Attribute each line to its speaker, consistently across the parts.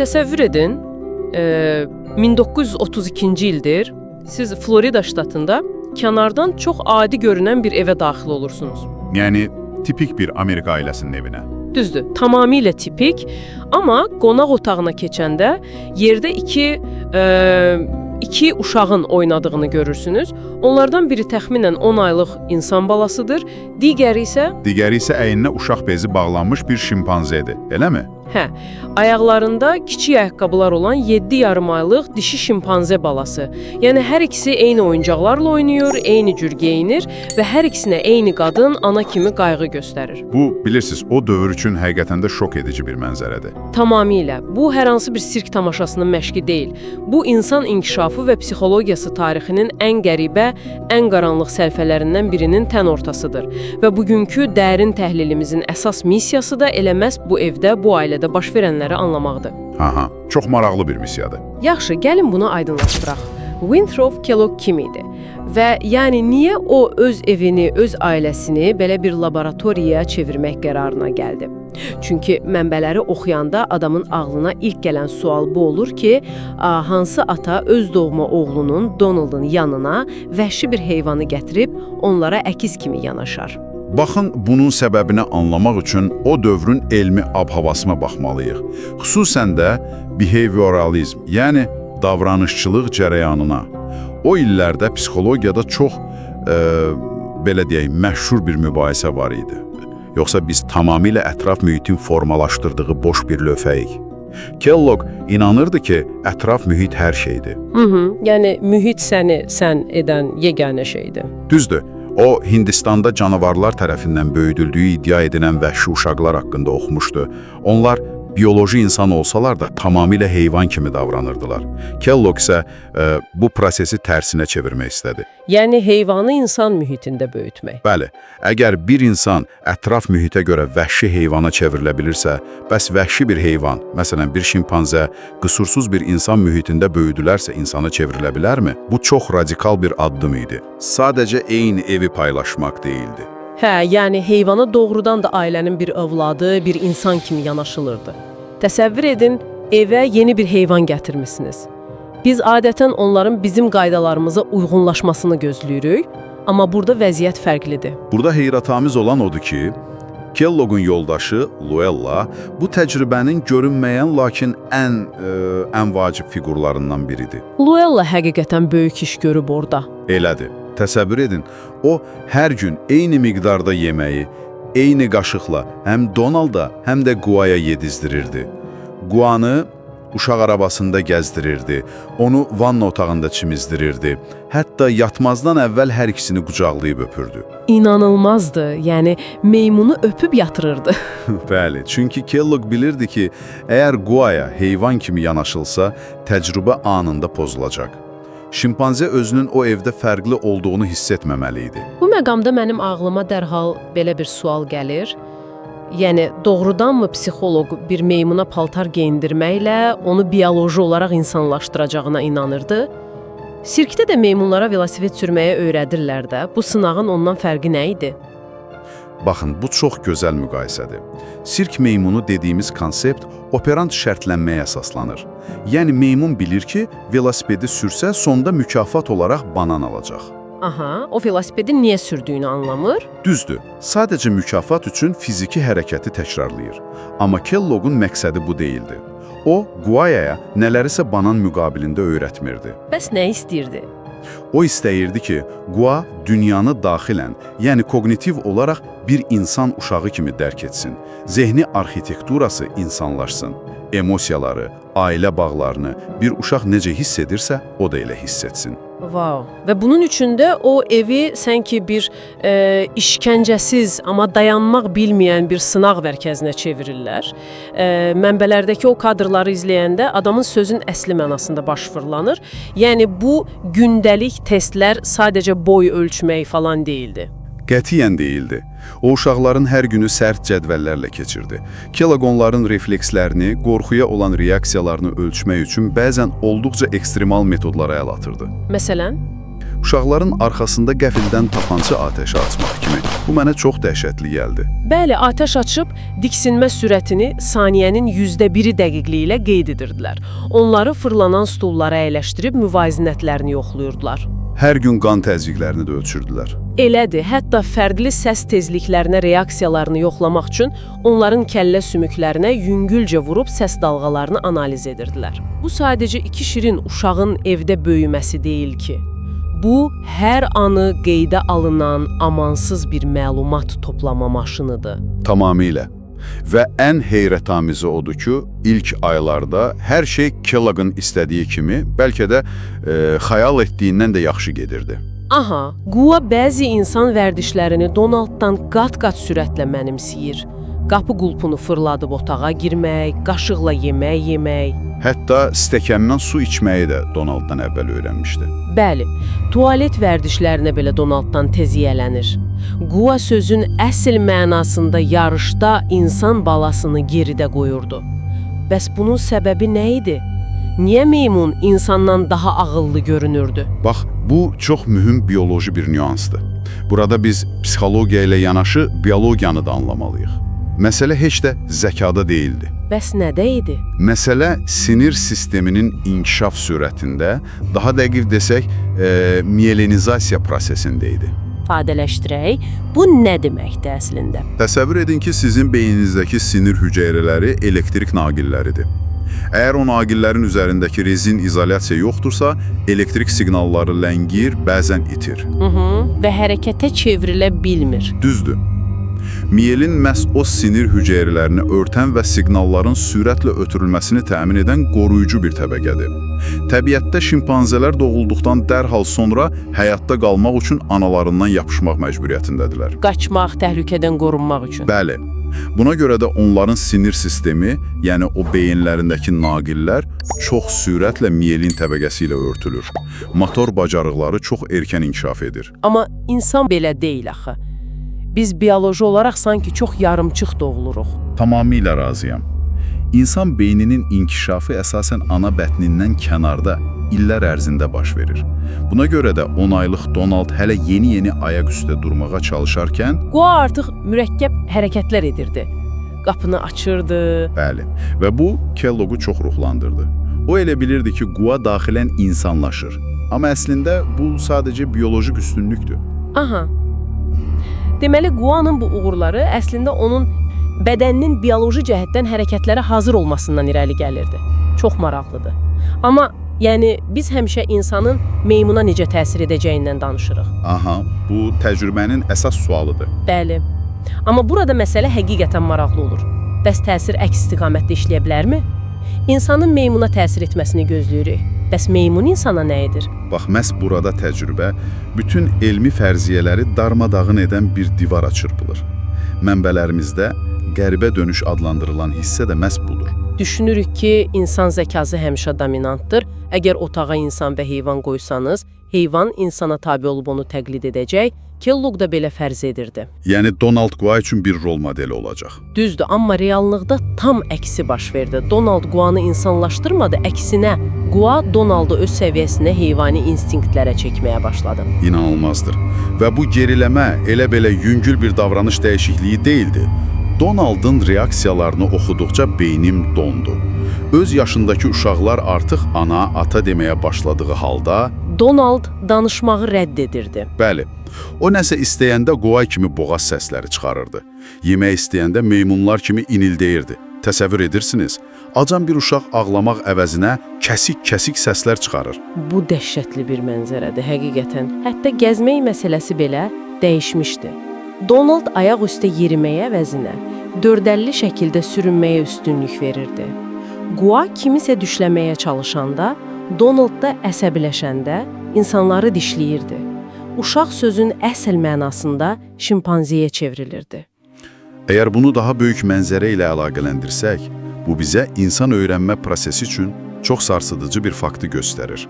Speaker 1: Təsəvvür edin, 1932-ci ildir, siz Florida ştatında kənardan çox adi görünən bir evə daxil olursunuz.
Speaker 2: Yəni, tipik bir Amerika ailəsinin evinə.
Speaker 1: Düzdür, tamamilə tipik, amma qonaq otağına keçəndə yerdə iki uşağın oynadığını görürsünüz. Onlardan biri təxminən 10 aylıq insan balasıdır, digəri isə
Speaker 2: əyninə uşaq bezi bağlanmış bir şimpanzedir, eləmi?
Speaker 1: Hə, ayaqlarında kiçik ayaqqabılar olan 7 yarım aylıq dişi şimpanze balası. Yəni hər ikisi eyni oyuncaqlarla oynayır, eyni cür geyinir və hər ikisinə eyni qadın ana kimi qayğı göstərir.
Speaker 2: Bu, bilirsiniz, o dövr üçün həqiqətən də şok edici bir mənzərədir.
Speaker 1: Tamamilə. Bu, hər hansı bir sirk tamaşasının məşqi deyil. Bu, insan inkişafı və psixologiyası tarixinin ən qəribə, ən qaranlıq səhifələrindən birinin tən ortasıdır. Və bugünkü dərin təhlilimizin əsas missiyası da elə məhz bu evdə, bu ailədə baş verənləri anlamaqdır.
Speaker 2: Aha, çox maraqlı bir missiyadır.
Speaker 1: Yaxşı, gəlin bunu aydınlaşdıraq. Winthrop Kellogg kim idi? Və yəni niyə o öz evini, öz ailəsini belə bir laboratoriyaya çevirmək qərarına gəldi? Çünki mənbələri oxuyanda adamın ağlına ilk gələn sual bu olur ki, hansı ata öz doğma oğlunun, Donald'ın yanına vəhşi bir heyvanı gətirib onlara əkiz kimi yanaşar?
Speaker 2: Baxın, bunun səbəbini anlamaq üçün o dövrün elmi ab-havasına baxmalıyıq. Xüsusən də behavioralizm, yəni davranışçılıq cərəyanına. O illərdə psixologiyada çox, belə deyək, məşhur bir mübahisə var idi. Yoxsa biz tamamilə ətraf mühitin formalaşdırdığı boş bir lövhəyik. Kellogg inanırdı ki, ətraf mühit hər şeydir.
Speaker 1: Yəni mühit səni sən edən yeganə şeydir.
Speaker 2: Düzdür. O, Hindistanda canavarlar tərəfindən böyüdüldüyü iddia edilən vəhşi uşaqlar haqqında oxumuşdu. Onlar bioloji insan olsalar da tamamilə heyvan kimi davranırdılar. Kellogg isə bu prosesi tərsinə çevirmək istədi.
Speaker 1: Yəni heyvanı insan mühitində böyütmək.
Speaker 2: Bəli, əgər bir insan ətraf mühitə görə vəhşi heyvana çevrilə bilirsə, bəs vəhşi bir heyvan, məsələn bir şimpanze, qüsursuz bir insan mühitində böyüdülərsə insana çevrilə bilərmi? Bu çox radikal bir addım idi. Sadəcə eyni evi paylaşmaq deyildi.
Speaker 1: Hə, yəni heyvana doğrudan da ailənin bir övladı, bir insan kimi yanaşılırdı. Təsəvvür edin, evə yeni bir heyvan gətirmisiniz. Biz adətən onların bizim qaydalarımıza uyğunlaşmasını gözləyirik, amma burada vəziyyət fərqlidir.
Speaker 2: Burada heyrətamiz olan odur ki, Kellogg'un yoldaşı Luella bu təcrübənin görünməyən, lakin ən vacib figurlarından biridir.
Speaker 1: Luella həqiqətən böyük iş görüb orada.
Speaker 2: Elədir. Təsəvvür edin, o hər gün eyni miqdarda yeməyi, eyni qaşıqla həm Donalda, həm də Guaya yedizdirirdi. Guanı uşaq arabasında gəzdirirdi, onu vanna otağında çimizdirirdi, hətta yatmazdan əvvəl hər ikisini qucaqlayıb öpürdü.
Speaker 1: İnanılmazdı, yəni meymunu öpüb yatırırdı.
Speaker 2: Bəli, çünki Kellogg bilirdi ki, əgər Guaya heyvan kimi yanaşılsa, təcrübə anında pozulacaq. Şimpanze özünün o evdə fərqli olduğunu hiss etməməli idi.
Speaker 1: Bu məqamda mənim ağlıma dərhal belə bir sual gəlir. Yəni, doğrudanmı psixoloq bir meymuna paltar geyindirməklə onu bioloji olaraq insanlaşdıracağına inanırdı? Sirkdə də meymunlara velosiped sürməyə öyrədirlər də. Bu sınağın ondan fərqi nə idi?
Speaker 2: Baxın, bu çox gözəl müqayisədir. Sirk meymunu dediyimiz konsept operant şərtlənməyə əsaslanır. Yəni, meymun bilir ki, velosipedi sürsə, sonda mükafat olaraq banan alacaq.
Speaker 1: Aha, o velosipedi niyə sürdüyünü anlamır?
Speaker 2: Düzdür, sadəcə mükafat üçün fiziki hərəkəti təkrarlayır. Amma Kellogg'un məqsədi bu deyildi. O, Guaya'ya nələrisə banan müqabilində öyrətmirdi.
Speaker 1: Bəs nə istəyirdi?
Speaker 2: O istəyirdi ki, Gua dünyanı daxilən, yəni kognitiv olaraq bir insan uşağı kimi dərk etsin. Zehni arxitekturası insanlaşsın. Emosiyaları, ailə bağlarını bir uşaq necə hiss edirsə, o da elə hiss etsin.
Speaker 1: Wow. Və bunun üçün də o evi sanki bir işkəncəsiz, amma dayanmaq bilməyən bir sınaq mərkəzinə çevirirlər. Mənbələrdəki o kadrları izləyəndə adamın sözün əsli mənasında baş fırlanır. Yəni bu gündəlik testlər sadəcə boy ölçmək falan deyildi.
Speaker 2: Qətiyyən deyildi. O uşaqların hər günü sərt cədvəllərlə keçirdi. Kellogg onların reflekslərini, qorxuya olan reaksiyalarını ölçmək üçün bəzən olduqca ekstremal metodlara əl atırdı.
Speaker 1: Məsələn?
Speaker 2: Uşaqların arxasında qəfildən tapança atəşi açmaq kimi. Bu mənə çox dəhşətli gəldi.
Speaker 1: Bəli, atəş açıb diksinmə sürətini saniyənin %1 dəqiqliyi ilə qeyd edirdilər. Onları fırlanan stullara əyləşdirib müvazinətlərini yoxlayırdılar.
Speaker 2: Hər gün qan təzyiqlərini də ölçürdülər.
Speaker 1: Elədir, hətta fərqli səs tezliklərinə reaksiyalarını yoxlamaq üçün onların kəllə sümüklərinə yüngülcə vurub səs dalğalarını analiz edirdilər. Bu sadəcə iki şirin uşağın evdə böyüməsi deyil ki. Bu, hər anı qeydə alınan amansız bir məlumat toplama maşınıdır.
Speaker 2: Tamamilə. Və ən heyrətamizi odur ki, ilk aylarda hər şey Kellogg'ın istədiyi kimi, bəlkə də xəyal etdiyindən də yaxşı gedirdi.
Speaker 1: Aha, Gua bəzi insan vərdişlərini Donalddan qat-qat sürətlə mənimsəyir. Qapı qulpunu fırladıb otağa girmək, qaşıqla yemək yemək.
Speaker 2: Hətta stəkandan su içməyi də Donalddan əvvəl öyrənmişdi.
Speaker 1: Bəli, tualet vərdişlərinə belə Donalddan tez yiyələnir. Gua sözün əsl mənasında yarışda insan balasını geridə qoyurdu. Bəs bunun səbəbi nə idi? Niyə meymun insandan daha ağıllı görünürdü?
Speaker 2: Bax, bu çox mühüm bioloji bir nüansdır. Burada biz psixologiya ilə yanaşı biologiyanı da anlamalıyıq. Məsələ heç də zəkada deyildi.
Speaker 1: Bəs nədə idi?
Speaker 2: Məsələ sinir sisteminin inkişaf sürətində, daha dəqiq desək, miyelinizasiya prosesində idi.
Speaker 1: İfadələşdirək, bu nə deməkdir əslində?
Speaker 2: Təsəvvür edin ki, sizin beyninizdəki sinir hüceyrələri elektrik naqilləridir. Əgər o naqillərin üzərindəki rezin izolyasiya yoxdursa, elektrik siqnalları ləngir, bəzən itir.
Speaker 1: Və hərəkətə çevrilə bilmir.
Speaker 2: Düzdür. Miyelin məhz o sinir hüceyrələrini örtən və siqnalların sürətlə ötürülməsini təmin edən qoruyucu bir təbəqədir. Təbiətdə şimpanzələr doğulduqdan dərhal sonra həyatda qalmaq üçün analarından yapışmaq məcburiyyətindədirlər.
Speaker 1: Qaçmaq, təhlükədən qorunmaq üçün.
Speaker 2: Bəli. Buna görə də onların sinir sistemi, yəni o beyinlərindəki naqillər çox sürətlə miyelin təbəqəsi ilə örtülür. Motor bacarıqları çox erkən inkişaf edir.
Speaker 1: Amma insan belə deyil axı. Biz bioloji olaraq sanki çox yarımçıq doğuluruq.
Speaker 2: Tamamilə razıyam. İnsan beyninin inkişafı əsasən ana bətnindən kənarda, illər ərzində baş verir. Buna görə də 10 aylıq Donald hələ yeni-yeni ayaq üstə durmağa çalışarkən...
Speaker 1: Gua artıq mürəkkəb hərəkətlər edirdi. Qapını açırdı.
Speaker 2: Bəli, və bu Kellogg'u çox ruhlandırdı. O elə bilirdi ki, Gua daxilən insanlaşır. Amma əslində bu sadəcə biolojik üstünlükdür.
Speaker 1: Aha. Deməli, Gua'nın bu uğurları əslində onun bədəninin bioloji cəhətdən hərəkətlərə hazır olmasından irəli gəlirdi. Çox maraqlıdır. Amma yəni biz həmişə insanın meymuna necə təsir edəcəyindən danışırıq.
Speaker 2: Aha, bu təcrübənin əsas sualıdır.
Speaker 1: Bəli. Amma burada məsələ həqiqətən maraqlı olur. Bəs təsir əks istiqamətdə işləyə bilərmi? İnsanın meymuna təsir etməsini gözləyirik. Bəs meymun insana nə edir?
Speaker 2: Bax, məhz burada təcrübə bütün elmi fərziyyələri darmadağın edən bir divara çırpılır. Mənbələrimizdə qəribə dönüş adlandırılan hissə də məhz budur.
Speaker 1: Düşünürük ki, insan zəkası həmişə dominantdır. Əgər otağa insan və heyvan qoysanız, heyvan insana tabe olub onu təqlid edəcək. Kellogg da belə fərz edirdi.
Speaker 2: Yəni Donald Gua üçün bir rol modeli olacaq.
Speaker 1: Düzdür, amma reallıqda tam əksi baş verdi. Donald Gua'nı insanlaşdırmadı, əksinə Gua Donaldı öz səviyyəsinə heyvani instinktlərə çəkməyə başladı.
Speaker 2: İnanılmazdır. Və bu geriləmə elə-belə yüngül bir davranış dəyişikliyi deyildi. Donaldın reaksiyalarını oxuduqca beynim dondu. Öz yaşındakı uşaqlar artıq ana, ata deməyə başladığı halda...
Speaker 1: Donald danışmağı rədd edirdi.
Speaker 2: Bəli, o nəsə istəyəndə Gua kimi boğaz səsləri çıxarırdı. Yemək istəyəndə meymunlar kimi inildəyirdi. Təsəvvür edirsiniz, acan bir uşaq ağlamaq əvəzinə kəsik-kəsik səslər çıxarır.
Speaker 1: Bu dəhşətli bir mənzərədir, həqiqətən. Hətta gəzmək məsələsi belə dəyişmişdi. Donald ayaq üstə yeriməyə əvəzinə, dördəlli şəkildə sürünməyə üstünlük verirdi. Gua kimisə düşləməyə çalışanda, Donald da əsəbiləşəndə insanları dişləyirdi. Uşaq sözün əsl mənasında şimpanziyə çevrilirdi.
Speaker 2: Əgər bunu daha böyük mənzərə ilə əlaqələndirsək, bu bizə insan öyrənmə prosesi üçün çox sarsıdıcı bir faktı göstərir.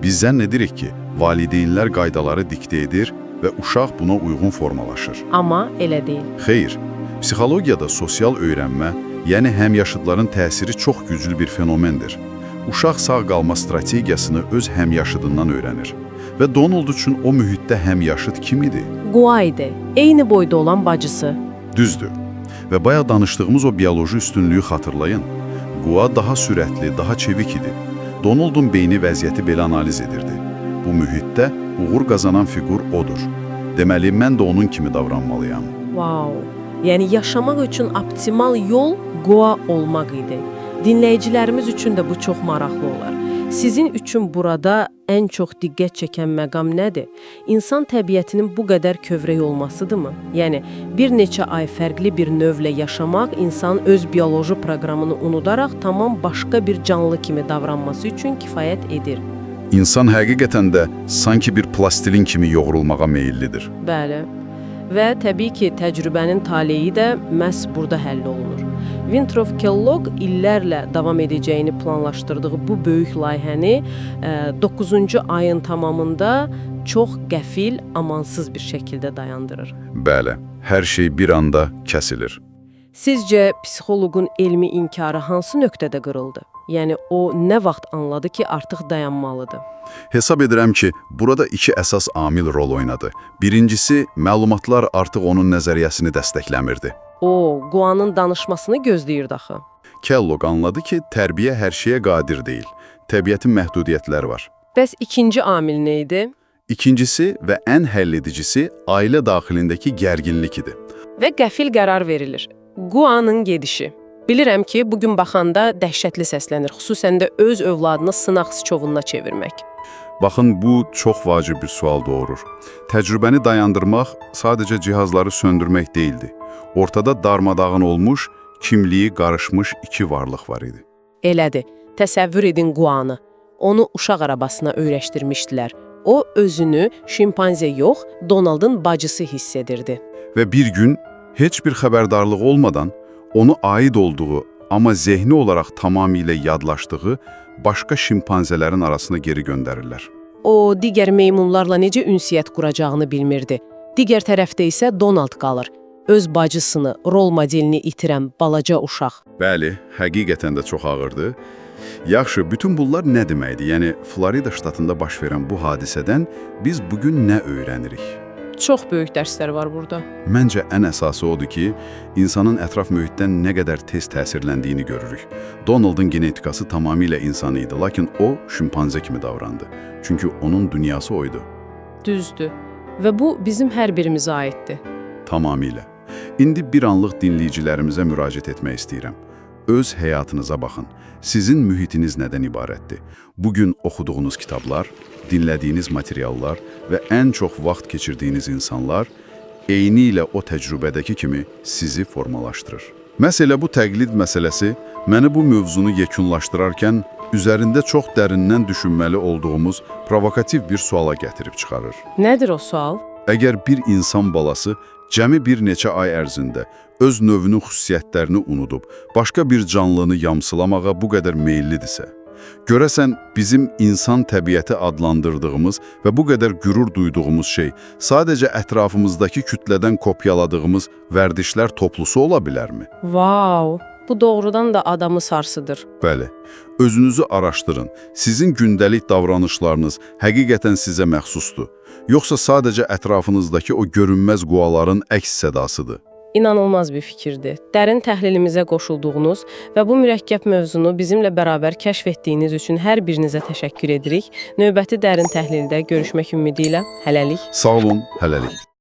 Speaker 2: Biz zənn edirik ki, valideynlər qaydaları diktə edir və uşaq buna uyğun formalaşır.
Speaker 1: Amma elə deyil.
Speaker 2: Xeyr, psixologiyada sosial öyrənmə, yəni həmyaşıdların təsiri çox güclü bir fenomendir. Uşaq sağ qalma strategiyasını öz həmyaşıdından öyrənir Və Donald üçün o mühitdə həmyaşıt kim idi?
Speaker 1: Gua idi, eyni boyda olan bacısı.
Speaker 2: Düzdür. Və bayaq danışdığımız o bioloji üstünlüyü xatırlayın. Gua daha sürətli, daha çevik idi. Donald'un beyni vəziyyəti belə analiz edirdi. Bu mühitdə uğur qazanan fiqur odur. Deməli, mən də onun kimi davranmalıyam.
Speaker 1: Wow. Yəni yaşamaq üçün optimal yol Gua olmaq idi. Dinləyicilərimiz üçün də bu çox maraqlı olar. Sizin üçün burada ən çox diqqət çəkən məqam nədir? İnsan təbiətinin bu qədər kövrək olmasıdırmı? Yəni, bir neçə ay fərqli bir növlə yaşamaq insan öz bioloji proqramını unudaraq tamam başqa bir canlı kimi davranması üçün kifayət edir.
Speaker 2: İnsan həqiqətən də sanki bir plastilin kimi yoğrulmağa meyillidir.
Speaker 1: Bəli. Və təbii ki, təcrübənin taleyi də məhz burada həll olunur. Winthrop Kellogg illərlə davam edəcəyini planlaşdırdığı bu böyük layihəni 9-cu ayın tamamında çox qəfil, amansız bir şəkildə dayandırır.
Speaker 2: Bəli, hər şey bir anda kəsilir.
Speaker 1: Sizcə, psixoloqun elmi inkarı hansı nöqtədə qırıldı? Yəni, o nə vaxt anladı ki, artıq dayanmalıdır?
Speaker 2: Hesab edirəm ki, burada iki əsas amil rol oynadı. Birincisi, məlumatlar artıq onun nəzəriyyəsini dəstəkləmirdi.
Speaker 1: O, Guanın danışmasını gözləyirdi axı.
Speaker 2: Kellogg anladı ki, tərbiyə hər şeyə qadir deyil. Təbiətin məhdudiyyətləri var.
Speaker 1: Bəs ikinci amil nə idi?
Speaker 2: İkincisi və ən həlledicisi ailə daxilindəki gərginlik idi.
Speaker 1: Və qəfil qərar verilir. Guanın gedişi. Bilirəm ki, bugün baxanda dəhşətli səslənir, xüsusən də öz övladını sınaq siçovuna çevirmək.
Speaker 2: Baxın, bu çox vacib bir sual doğurur. Təcrübəni dayandırmaq sadəcə cihazları söndürmək deyildi. Ortada darmadağın olmuş, kimliyi qarışmış iki varlıq var idi.
Speaker 1: Elədir. Təsəvvür edin Guanı. Onu uşaq arabasına öyrəşdirmişdilər. O, özünü şimpanze yox, Donald'ın bacısı hiss edirdi.
Speaker 2: Və bir gün, heç bir xəbərdarlıq olmadan, onu aid olduğu, amma zehni olaraq tamamilə yadlaşdığı başqa şimpanzələrin arasına geri göndərirlər.
Speaker 1: O, digər meymunlarla necə ünsiyyət quracağını bilmirdi. Digər tərəfdə isə Donald qalır. Öz bacısını, rol modelini itirən balaca uşaq.
Speaker 2: Bəli, həqiqətən də çox ağırdı. Yaxşı, bütün bunlar nə deməkdir? Yəni, Florida ştatında baş verən bu hadisədən biz bugün nə öyrənirik?
Speaker 1: Çox böyük dərslər var burada.
Speaker 2: Məncə ən əsası odur ki, insanın ətraf mühitdən nə qədər tez təsirləndiyini görürük. Donald'ın genetikası tamamilə insani idi, lakin o, şimpanze kimi davrandı. Çünki onun dünyası oydu.
Speaker 1: Düzdür. Və bu bizim hər birimizə aiddir.
Speaker 2: Tamamilə. İndi bir anlıq dinləyicilərimizə müraciət etmək istəyirəm. Öz həyatınıza baxın. Sizin mühitiniz nədən ibarətdir? Bugün oxuduğunuz kitablar, dinlədiyiniz materiallar və ən çox vaxt keçirdiyiniz insanlar eyni ilə o təcrübədəki kimi sizi formalaşdırır. Məsələ bu təqlid məsələsi məni bu mövzunu yekunlaşdırarkən üzərində çox dərindən düşünməli olduğumuz provokativ bir suala gətirib çıxarır.
Speaker 1: Nədir o sual?
Speaker 2: Əgər bir insan balası cəmi bir neçə ay ərzində öz növünün xüsusiyyətlərini unudub, başqa bir canlını yamsılamağa bu qədər meyillidirsə, görəsən bizim insan təbiəti adlandırdığımız və bu qədər qürur duyduğumuz şey sadəcə ətrafımızdakı kütlədən kopyaladığımız vərdişlər toplusu ola bilərmi?
Speaker 1: Vau! Bu doğrudan da adamı sarsıdır.
Speaker 2: Bəli. Özünüzü araşdırın. Sizin gündəlik davranışlarınız həqiqətən sizə məxsusdur. Yoxsa sadəcə ətrafınızdakı o görünməz quaların əks sədasıdır?
Speaker 1: İnanılmaz bir fikirdir. Dərin təhlilimizə qoşulduğunuz və bu mürəkkəb mövzunu bizimlə bərabər kəşf etdiyiniz üçün hər birinizə təşəkkür edirik. Növbəti dərin təhlildə görüşmək ümidi ilə hələlik.
Speaker 2: Sağ olun, hələlik.